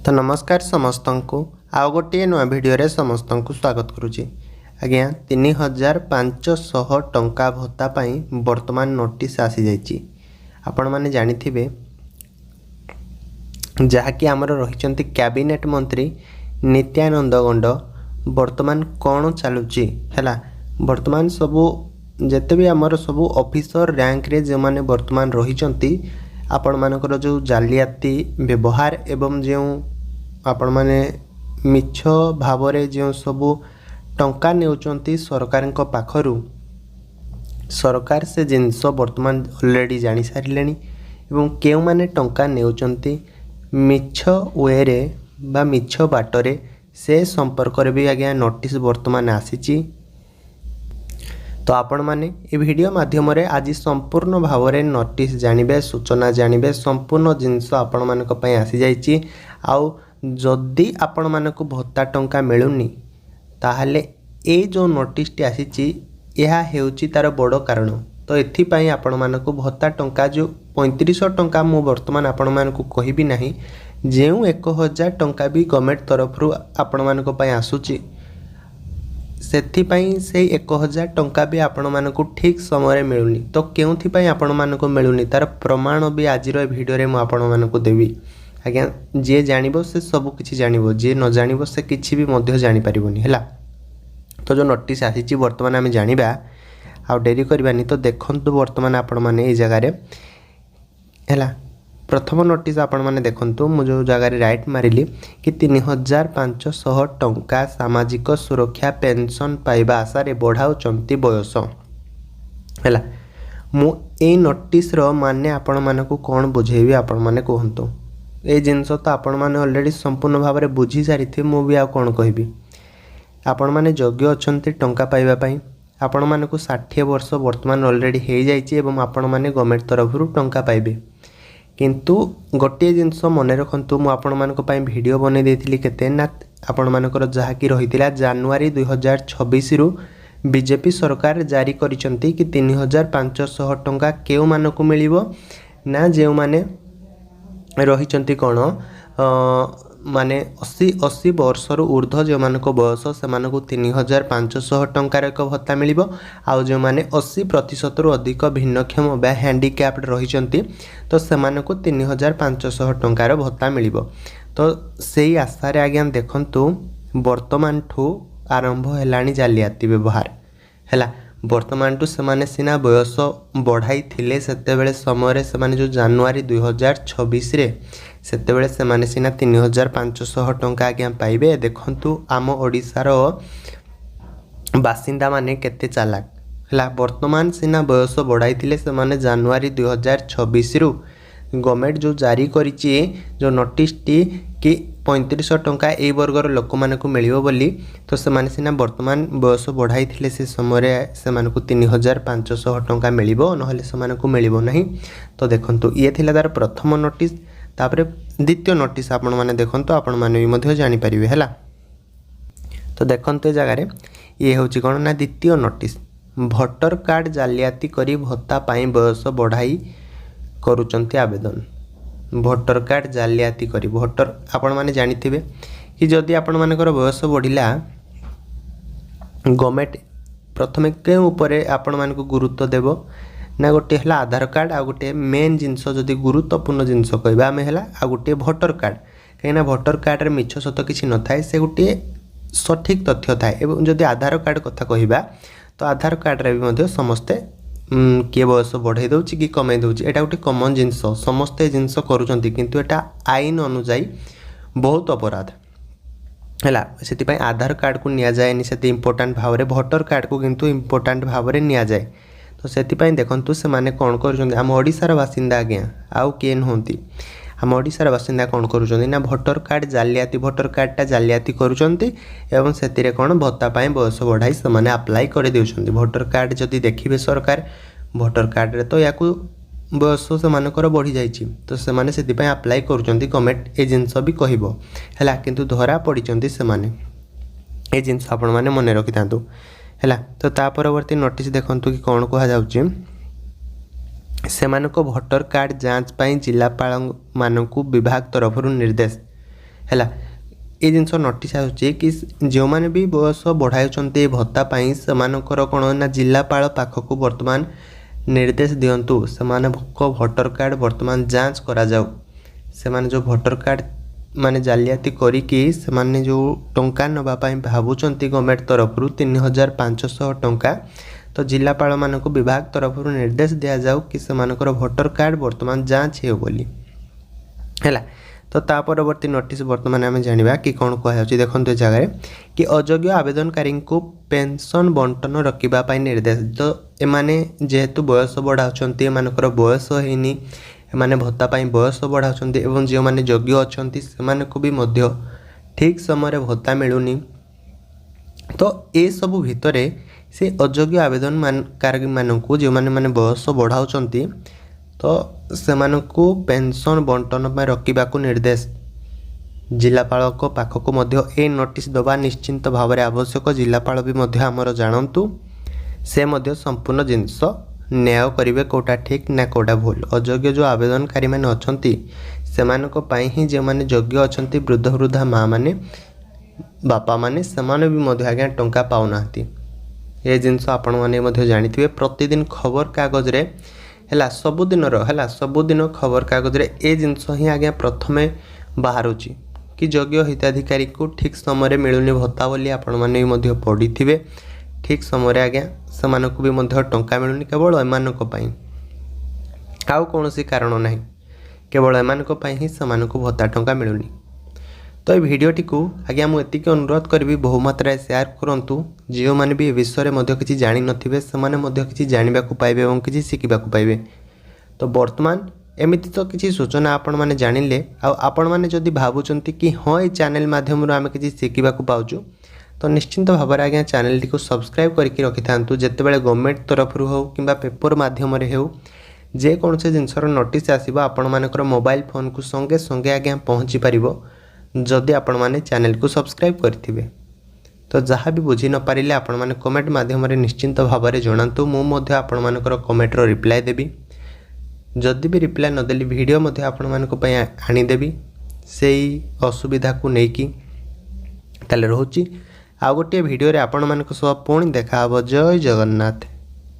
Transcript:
तो नमस्कार समस्त को आउ गोटे नुआ भिडियो समस्त को स्वागत करुच्ची। आज्ञा 3500 टंका भत्ता वर्तमान नोटिस आसी जाइए। आपण मैंने जानिथिबे जहाँकि आमर रही कैबिनेट मंत्री नित्यानंद गंड वर्तमान कौन चलुची है वर्तमान सबू जिते भी आमर सबू ऑफिसर रैंक रे जो माने वर्तमान रही आपण मानकर जो जालियाती व्यवहार एवं जो आपण माने मिछ भाव जो सबू टंका नेउचंती सरकार पाखरु सरकार से जिनस वर्तमान ऑलरेडी जानी सारे एवं केउ माने टंका नेउचंती मिछ वे बा मिछ बाटरे से संपर्क भी आज्ञा नोटिस वर्तमान आसीची। तो आपण माने ये वीडियो माध्यम रे आज संपूर्ण भाव में नोटिस जानिबे सूचना जानिबे संपूर्ण जिनस आपण मानक पई आसी जाइची। आउ जदि आपण मानक भत्ता टंका मिलुनी ताहले ए जो नोटिस टी आसीची यह हेउची तार बड़ कारण। तो एथिपाई आपण मानक भत्ता टंका जो 3500 टंका मु वर्तमान आपण मानक कहिबी नाही जे 1000 टंका भी गवर्नमेंट तरफ आपण मानक पई आसुची सेथिपाई से 1000 टंका भी आपण मानक ठीक समय मिलुनी। तो केउथिपाई आपण मानक मिलुनी तार प्रमाण भी आज भिडियो रे मु आपण मानक देवी। आज्ञा जे जानिबो से सब किछि जानिबो जे न जानिबो से किछि भी मध्य जानि परिबोनी हैला। तो जो नोटिस आसीची वर्तमान आमे जानिबा आ डेरी करबानी। तो देखंतु वर्तमान आपण माने ए जगह रे हैला प्रथम नोटिस आपण माने देखंतु मु जो जगह रे राइट मारिली कि 3500 टंका सामाजिक सुरक्षा पेंशन पाइबा आशा रे बढ़ाउचंती बयस हैला। मु ए नोटिस रो माने आपण मानकु कोन बुझेबी आपण माने कहंतु। ए जिनस तो आपण माने ऑलरेडी संपूर्ण भाव में बुझी सारी मु भी आ कोन कहबी। आपण माने योग्य अछंती टंका पाइबा पई आपण मानकु 60 वर्ष वर्तमान ऑलरेडी हो जाइए एवं आपण माने गवर्नमेंट तरफ टंका पाइबे। किंतु गोटे जिनस मन रखु मु आपण मानक पई वीडियो बने देथिली केते ना आपण मानकर जहा कि रहितिला जनवरी 2026 रु बीजेपी सरकार जारी करिसंती कि 3500 टंका केउ मानकु मिलिबो ना जेउ माने रही कौन माने 80 वर्षर ऊर्ध्व जो मानक बयस से 3500 टंकार एक भत्ता मिलिबो। आउ जो माने 80% रु अधिक भिन्नक्षम बा हैंडीकैप्ड रही तो से 3500 टंकार भत्ता मिलिबो। तो सेही आशा रे आज्ञा देखंतु वर्तमान ठू आरंभ हेलानी जालियाती व्यवहार हैला। वर्तमान टू से सीना बयस बढ़ाई थिले सेतेबेले समय से जो जनवरी 2026 रे सेतेबेले से सीना 3500 टंका आज्ञा पाइबे। देखंतु आम ओडिशार बासिंदा माने केते चालाक हैला। वर्तमान सीना बयस बढ़ाई थिले से जनवरी 2026 रु गवर्नमेंट जो जारी करिछि जो नोटिस टी कि 3500 टंका ए वर्गर लोक मानक मिलिबो बोली। तो से सीना वर्तमान बयस बढ़ाई थिले से समय से 3500 टंका मिलिबो नहले से मिलिबो नहीं। तो देखंतु ये थिला तार प्रथम नोटिस। तापरे द्वितीय नोटिस आपण माने देखंतु आपण माने भी मध्य जानि परिबे हैला। तो देखंतु ए जगह रे ये होची कोन ना द्वितीय नोटिस भोटर कार्ड जालियाती करी भत्ता पाई बयस बढ़ाई करूचंती आवेदन। भोटर कार्ड जालियाती करी भोटर आपण माने जानिथिबे कि जदि आपण मानकर बयस बढ़िला गवर्नमेंट प्रथमे के ऊपर आपण मानक गुरुत्व देबो ना गोटे हला आधार कार्ड आ गोटे मेन जिनस जदि गुरुत्वपूर्ण जिनस कहबा आमे हला आ गोटे भोटर कार्ड कहीं भोटर कार्ड रे मिछ सत किछि न थाए से गोटे सठिक तथ्य थाए। एवं जदि आधार कार्ड कथा कहबा तो आधार कार्ड रे भी मध्य समस्ते किए बयस बढ़ाई दउछि कि कमाई दउछि एटा गोटे कॉमन जिनस समस्ते जिनस करूचंती किंतु एटा आईन अनुसार बहुत अपराध हैला। सेति आधार कार्ड को निया जाएनी से इम्पोर्टाट भाव में भोटर कार्ड को किंतु इम्पोर्टाट भाव में निया जाए। तो से देखंतु से माने कौन करुचंती आम ओडिशार बासिंदा आज्ञा आउ किए नहंती आम ओडिशार बासिंदा कौन करुचंती ना भोटर कार्ड जालियाती भोटर कार्डटा जालियाती करुचंती एवं सेतिरे कौन भत्ता पाए बयस बढ़ाई से माने अप्लाई कर देउछंती। भोटर कार्ड जदि देखिबे सरकार भोटर कार्ड रे तो याकू बयस से मानकर बढ़ी जाइछि तो से माने सेति अप्लाई करुचंती गवर्नमेंट ए जिनस भी कहबो हैला। किंतु धरा पड़िचंती से माने ए जिनस आपण माने मने रखि थांतु हैला। तो ता परवर्ती नोटिस देखंतु कि कौन कहा जाउछि सेमानको भोटर कार्ड जांच पाई जिलापाल मानकु विभाग तरफ निर्देश है ये जिनस नोटिस आसुची कि जो मैंने भी बयस बढ़ाई भत्ता से कौन ना जिलापाल पाखक बर्तमान निर्देश दिंतु से भोटर कार्ड बर्तमान जांच करा जाऊ से जो भोटर कार्ड माने जालियाती करिकी से माने जो टंका नवापाई भावुंट गवर्नमेंट तरफ 3500 टंका तो जिलापाल मानक विभाग तरफ निर्देश दि जाऊ कि से भोटर कार्ड बर्तमान जांच हो बोली है। तो ता परवर्ती नोटिस बर्तमान आम जाना कि कौन कहुच्छी देखो जगह कि अयोग्य आवेदनकारी को पेंशन बंटन रखापी निर्देश। तो एमाने जेहेतु बयस बढ़ाऊँच एमर बयस होनी एमाने भत्ता बयस बढ़ाऊँच एवं जो मैंने योग्य अच्छा से भी मध्य ठीक समय भत्ता मिलूनी। तो ये सब भितर से अयोग्य आवेदनकारी मानू जो मैंने बयस बढ़ाऊँच तो सेमानकु पेंशन बंटन में रखा निर्देश जिलापाल पाखक ए नोटिस दबा निश्चिंत भाव में आवश्यक। जिलापाल भी आमर जानतु से संपूर्ण जिनस न्याय करेंगे कौटा ठीक ना कौटा भूल। अयोग्य जो आवेदनकारी मैंने अच्छा ही जो मैंने योग्य अच्छा वृद्ध वृद्धा माँ मैंने बापा मैंने से भी आज्ञा टंका पाऊना ये जिनस आपण मैंने जानी प्रतिदिन खबर कागज रे है सबुदिन खबर कागज रे ए जिनस ही आज्ञा प्रथमे बाहरुची कि योग्य हिताधिकारी को ठीक समय मिलूनी भत्ता बोली आपण मैंने भी पढ़ी थे ठीक समय आज्ञा से भी टंका मिलूनी केवल एमानक पई आउ कौन सी कारण ना केवल एमानक पई ही से भत्ता टंका मिलूनी। तो ये भिडटी को आज्ञा मुझे अनुरोध करी बहुमात्रा शेयर करूँ जो मैंने भी विषय में किसी जानी नथिबे से किसी जानवा पाइबे और किसी शिखा पाइबे। तो वर्तमान एमती तो किसी सूचना आपण मैंने जानिले आपण मैंने जदि भावुंट कि हाँ ये चैनल माध्यम आम किसी शिखा पाचु तो निश्चिंत भाव में आज्ञा चैनल टी सब्सक्राइब करके रखि था जितेबाला गवर्नमेंट तरफ हो कि पेपर मध्यम हो जेकोसी जिनसर नोटिस आसो आपण मानकर मोबाइल फोन को संगे संगे आज्ञा पहुँची पार जदि आपण मैंने चैनल को सब्सक्राइब करेंगे। तो जहाँ भी बुझी न पारे आपण मैंने कमेंट माध्यम निश्चिंत भाव में जनातु मुझे आपण मानकर कमेंटर रिप्लाय देवी जदि भी रिप्लाय नदेली वीडियो मध्य आपण मानक आनीदेवी से असुविधा को लेकिन ताले रोची आ गोटे वीडियो रे आपण मानक सब पुणी देखा जय जगन्नाथ।